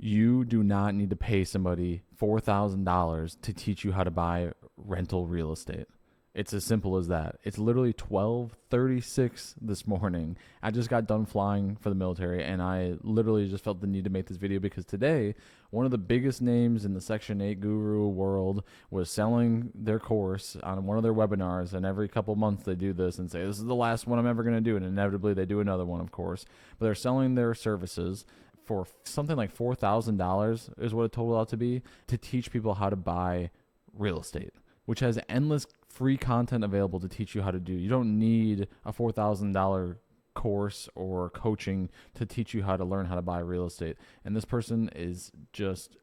You do not need to pay somebody $4,000 to teach you how to buy rental real estate. It's as simple as that. It's literally 12:36 this morning. I just got done flying for the military, and I literally just felt the need to make this video because today, one of the biggest names in the Section 8 guru world was selling their course on one of their webinars, and every couple months they do this and say, this is the last one I'm ever going to do, and inevitably they do another one, of course. But they're selling their services for something like $4,000 is what it totaled out to be, to teach people how to buy real estate, which has endless free content available to teach you how to do. You don't need a $4,000 course or coaching to teach you how to learn how to buy real estate. And this person is just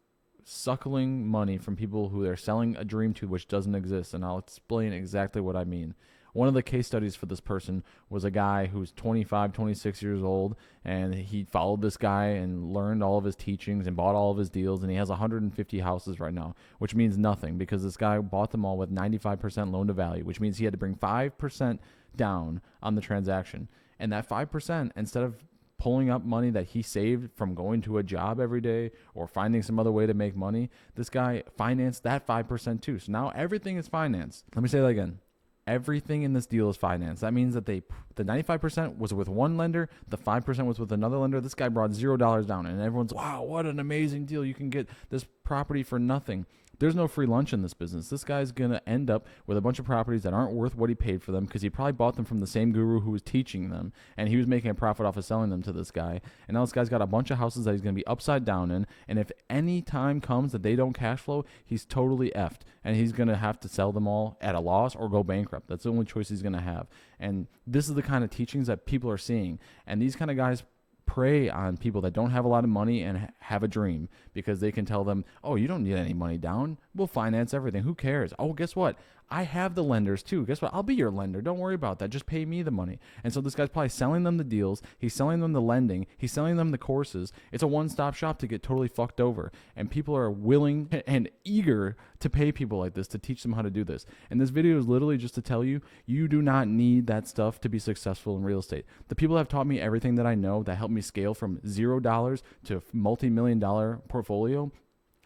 suckling money from people who they're selling a dream to, which doesn't exist. And I'll explain exactly what I mean. One of the case studies for this person was a guy who's 25, 26 years old, and he followed this guy and learned all of his teachings and bought all of his deals, and he has 150 houses right now, which means nothing because this guy bought them all with 95% loan to value, which means he had to bring 5% down on the transaction. And that 5%, instead of pulling up money that he saved from going to a job every day or finding some other way to make money, this guy financed that 5% too. So now everything is financed. Let me say that again. Everything in this deal is financed. That means that the 95% was with one lender, the 5% was with another lender. This guy brought $0 down, and everyone's, wow, what an amazing deal. You can get this property for nothing. There's no free lunch in this business. This guy's going to end up with a bunch of properties that aren't worth what he paid for them because he probably bought them from the same guru who was teaching them, and he was making a profit off of selling them to this guy. And now this guy's got a bunch of houses that he's going to be upside down in, and if any time comes that they don't cash flow, he's totally effed, and he's going to have to sell them all at a loss or go bankrupt. That's the only choice he's going to have. And this is the kind of teachings that people are seeing, and these kind of guys prey on people that don't have a lot of money and have a dream because they can tell them, oh, you don't need any money down. We'll finance everything. Who cares? Oh, guess what? I have the lenders too. Guess what? I'll be your lender. Don't worry about that. Just pay me the money. And so this guy's probably selling them the deals. He's selling them the lending. He's selling them the courses. It's a one-stop shop to get totally fucked over. And people are willing and eager to pay people like this to teach them how to do this. And this video is literally just to tell you, you do not need that stuff to be successful in real estate. The people that have taught me everything that I know that helped me scale from $0 to a multi-million-dollar portfolio,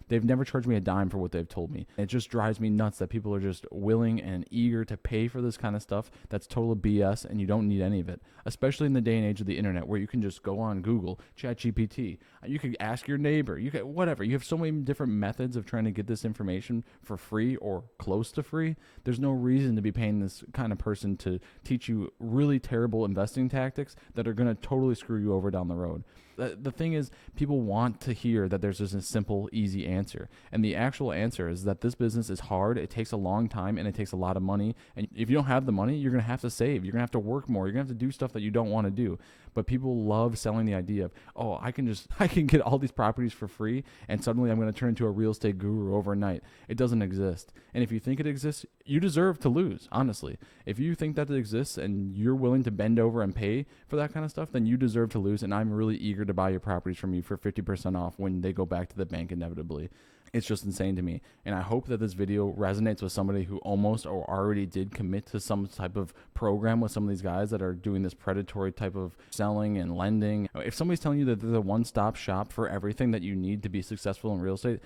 they've never charged me a dime for what they've told me. It just drives me nuts that people are just willing and eager to pay for this kind of stuff. That's total BS, and you don't need any of it, especially in the day and age of the internet where you can just go on Google, ChatGPT. You could ask your neighbor. You could whatever. You have so many different methods of trying to get this information for free or close to free. There's no reason to be paying this kind of person to teach you really terrible investing tactics that are going to totally screw you over down the road. The thing is, people want to hear that there's just a simple, easy answer. And the actual answer is that this business is hard. It takes a long time, and it takes a lot of money. And if you don't have the money, you're going to have to save. You're going to have to work more. You're going to have to do stuff that you don't want to do. But people love selling the idea of, oh, I can get all these properties for free, and suddenly I'm going to turn into a real estate guru overnight. It doesn't exist. And if you think it exists, you deserve to lose, honestly. If you think that it exists and you're willing to bend over and pay for that kind of stuff, then you deserve to lose. And I'm really eager to buy your properties from you for 50% off when they go back to the bank inevitably. It's just insane to me. And I hope that this video resonates with somebody who almost or already did commit to some type of program with some of these guys that are doing this predatory type of selling and lending. If somebody's telling you that they're the one-stop shop for everything that you need to be successful in real estate,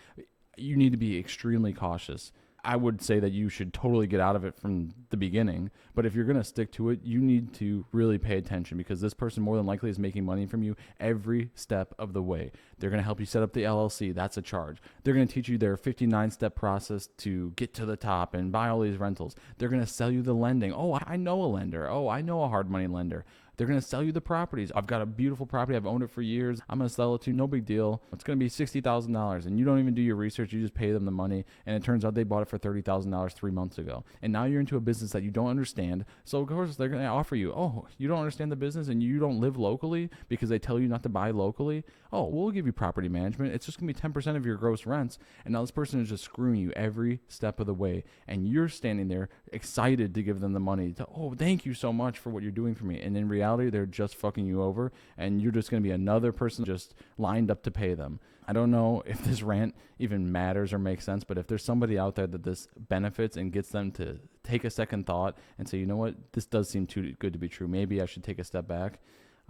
you need to be extremely cautious. I would say that you should totally get out of it from the beginning. But if you're going to stick to it, you need to really pay attention because this person more than likely is making money from you every step of the way. They're going to help you set up the LLC. That's a charge. They're going to teach you their 59-step process to get to the top and buy all these rentals. They're going to sell you the lending. Oh, I know a lender. Oh, I know a hard money lender. They're going to sell you the properties. I've got a beautiful property. I've owned it for years. I'm going to sell it to you. No big deal. It's going to be $60,000. And you don't even do your research. You just pay them the money. And it turns out they bought it for $30,000 3 months ago. And now you're into a business that you don't understand. So, of course, they're going to offer you, oh, you don't understand the business and you don't live locally because they tell you not to buy locally. Oh, we'll give you property management. It's just going to be 10% of your gross rents. And now this person is just screwing you every step of the way. And you're standing there excited to give them the money to, oh, thank you so much for what you're doing for me. And in reality, they're just fucking you over, and you're just going to be another person just lined up to pay them. I don't know if this rant even matters or makes sense, but if there's somebody out there that this benefits and gets them to take a second thought and say, you know what, this does seem too good to be true. Maybe I should take a step back.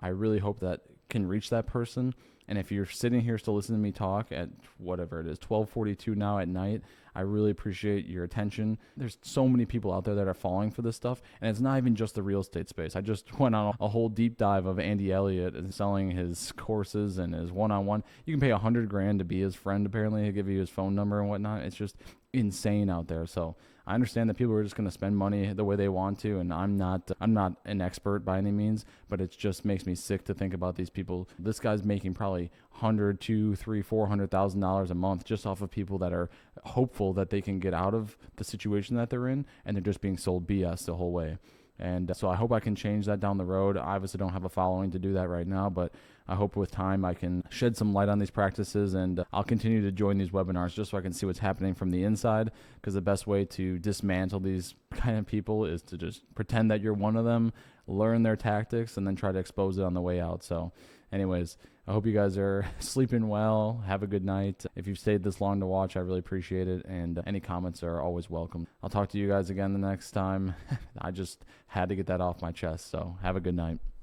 I really hope that can reach that person. And if you're sitting here still listening to me talk at whatever it is, 12:42 now at night, I really appreciate your attention. There's so many people out there that are falling for this stuff, and it's not even just the real estate space. I just went on a whole deep dive of Andy Elliott and selling his courses and his one-on-one. You can pay $100,000 to be his friend. Apparently, he'll give you his phone number and whatnot. It's just insane out there. So I understand that people are just going to spend money the way they want to, and I'm not an expert by any means, but it just makes me sick to think about these people. This guy's making probably $100,000, $200,000, $300,000, $400,000 a month just off of people that are hopeful that they can get out of the situation that they're in, and they're just being sold BS the whole way. And so I hope I can change that down the road. I obviously don't have a following to do that right now, but I hope with time I can shed some light on these practices, and I'll continue to join these webinars just so I can see what's happening from the inside, because the best way to dismantle these kind of people is to just pretend that you're one of them, learn their tactics, and then try to expose it on the way out. So anyways, I hope you guys are sleeping well. Have a good night. If you've stayed this long to watch, I really appreciate it. And any comments are always welcome. I'll talk to you guys again the next time. I just had to get that off my chest. So have a good night.